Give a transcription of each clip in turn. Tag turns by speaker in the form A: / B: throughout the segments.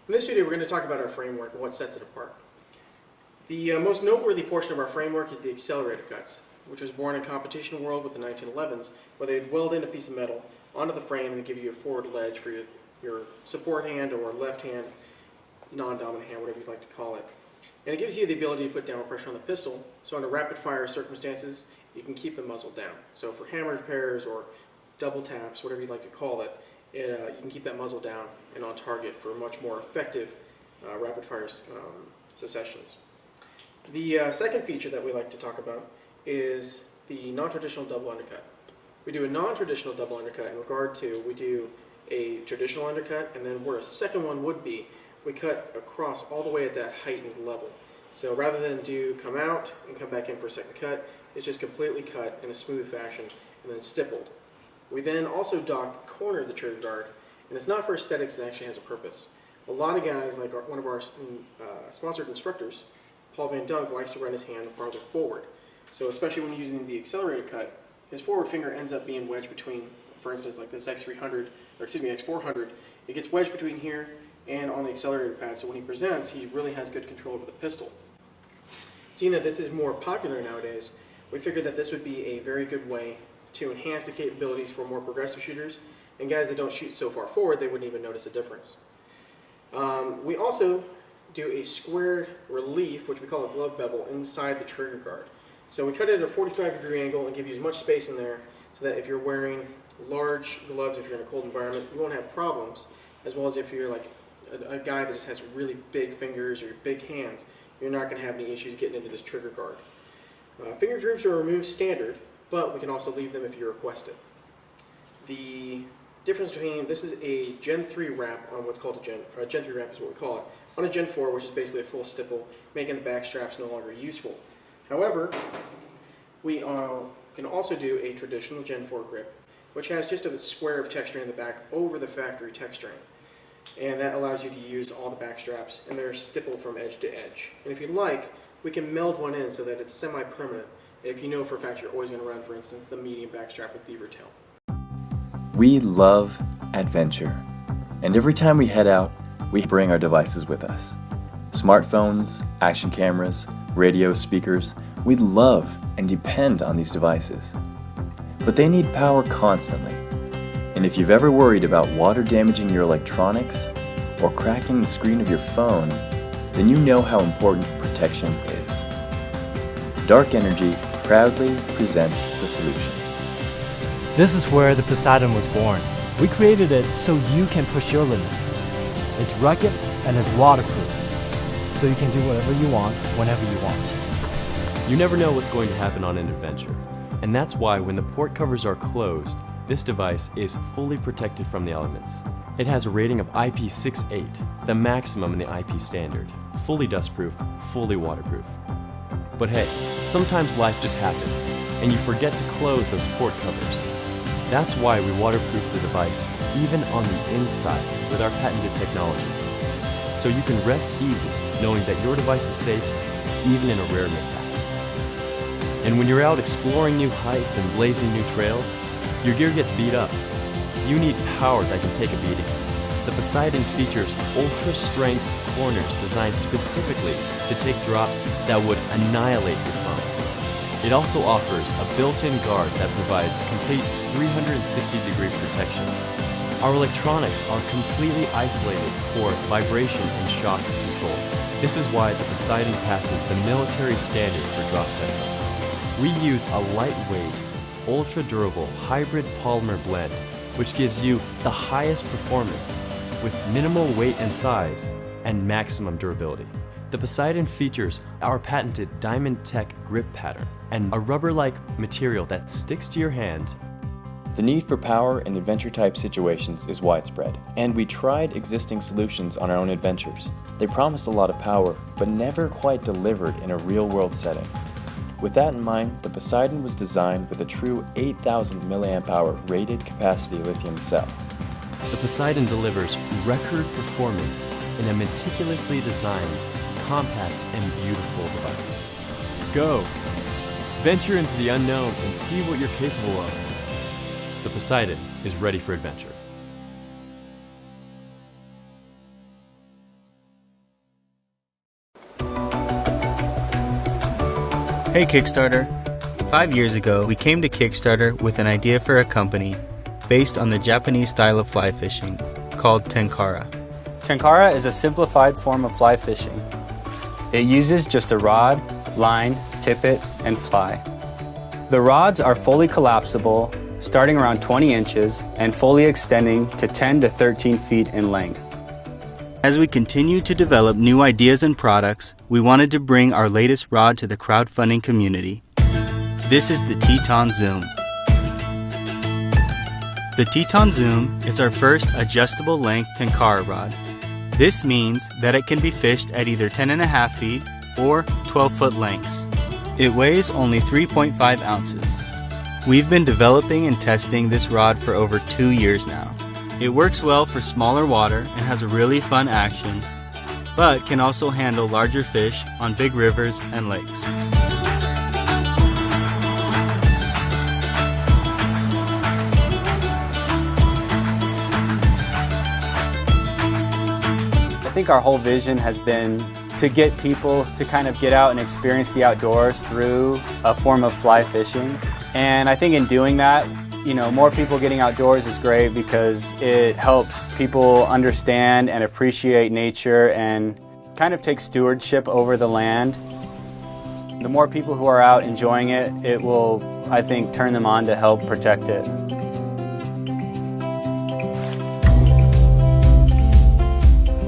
A: In this video, we're going to talk about our framework and what sets it apart. The most noteworthy portion of our framework is the accelerator cuts, which was born in competition world with the 1911s, where they'd weld in a piece of metal onto the frame and give you a forward ledge for your support hand or left hand, non-dominant hand, whatever you'd like to call it. And it gives you the ability to put downward pressure on the pistol, so under rapid fire circumstances, you can keep the muzzle down. So for hammer pairs or double taps, whatever you'd like to call it, you can keep that muzzle down and on target for much more effective rapid fire successions. The second feature that we like to talk about is the non-traditional double undercut. We do a non-traditional double undercut in regard to we do a traditional undercut, and then where a second one would be, we cut across all the way at that heightened level. So rather than come out and come back in for a second cut, it's just completely cut in a smooth fashion and then stippled. We then also dock the corner of the trigger guard, and it's not for aesthetics, it actually has a purpose. A lot of guys, like one of our sponsored instructors, Paul Van Dunk, likes to run his hand farther forward. So especially when using the accelerator cut, his forward finger ends up being wedged between, for instance, like this X400, it gets wedged between here and on the accelerator pad, so when he presents, he really has good control over the pistol. Seeing that this is more popular nowadays, we figured that this would be a very good way to enhance the capabilities for more progressive shooters, and guys that don't shoot so far forward, they wouldn't even notice a difference. We also do a squared relief, which we call a glove bevel, inside the trigger guard. So we cut it at a 45-degree angle and give you as much space in there so that if you're wearing large gloves, if you're in a cold environment, you won't have problems, as well as if you're like a guy that just has really big fingers or big hands, you're not going to have any issues getting into this trigger guard. Finger grooves are removed standard, but we can also leave them if you request it. The difference between, this is a Gen 3 wrap on what's called a Gen 3 wrap is what we call it, on a Gen 4, which is basically a full stipple, making the back straps no longer useful. However, we can also do a traditional Gen 4 grip, which has just a square of texturing in the back over the factory texturing. And that allows you to use all the back straps, and they're stippled from edge to edge. And if you'd like, we can meld one in so that it's semi-permanent. If you know for a fact you're always going to run, for instance, the medium back strap with beaver tail.
B: We love adventure, and every time we head out, we bring our devices with us. Smartphones, action cameras, radio speakers, we love and depend on these devices. But they need power constantly. And if you've ever worried about water damaging your electronics or cracking the screen of your phone, then you know how important protection is. Dark Energy proudly presents the solution.
C: This is where the Poseidon was born. We created it so you can push your limits. It's rugged and it's waterproof, so you can do whatever you want, whenever you want.
D: You never know what's going to happen on an adventure, and that's why when the port covers are closed, this device is fully protected from the elements. It has a rating of IP68, the maximum in the IP standard, fully dustproof, fully waterproof. But hey, sometimes life just happens, and you forget to close those port covers. That's why we waterproof the device, even on the inside, with our patented technology. So you can rest easy knowing that your device is safe, even in a rare mishap. And when you're out exploring new heights and blazing new trails, your gear gets beat up. You need power that can take a beating. The Poseidon features ultra-strength corners designed specifically to take drops that would annihilate your phone. It also offers a built-in guard that provides complete 360-degree protection. Our electronics are completely isolated for vibration and shock control. This is why the Poseidon passes the military standard for drop testing. We use a lightweight, ultra-durable hybrid polymer blend, which gives you the highest performance with minimal weight and size and maximum durability. The Poseidon features our patented Diamond Tech grip pattern and a rubber-like material that sticks to your hand.
B: The need for power in adventure-type situations is widespread, and we tried existing solutions on our own adventures. They promised a lot of power, but never quite delivered in a real-world setting. With that in mind, the Poseidon was designed with a true 8,000 mAh rated capacity lithium cell.
D: The Poseidon delivers record performance in a meticulously designed, compact, and beautiful device. Go! Venture into the unknown and see what you're capable of. The Poseidon is ready for adventure.
E: Hey Kickstarter! 5 years ago, we came to Kickstarter with an idea for a company based on the Japanese style of fly fishing called Tenkara. Tenkara is a simplified form of fly fishing. It uses just a rod, line, tippet, and fly. The rods are fully collapsible, starting around 20 inches and fully extending to 10 to 13 feet in length. As we continue to develop new ideas and products, we wanted to bring our latest rod to the crowdfunding community. This is the Teton Zoom. The Teton Zoom is our first adjustable length Tenkara rod. This means that it can be fished at either 10.5 feet or 12-foot lengths. It weighs only 3.5 ounces. We've been developing and testing this rod for over 2 years now. It works well for smaller water and has a really fun action, but can also handle larger fish on big rivers and lakes. I think our whole vision has been to get people to kind of get out and experience the outdoors through a form of fly fishing. And I think in doing that, more people getting outdoors is great because it helps people understand and appreciate nature and kind of take stewardship over the land. The more people who are out enjoying it, it will, I think, turn them on to help protect it.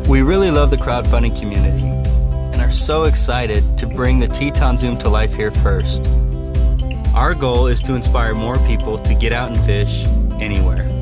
F: We really love the crowdfunding community and are so excited to bring the Teton Zoom to life here first.
E: Our goal is to inspire more people to get out and fish anywhere.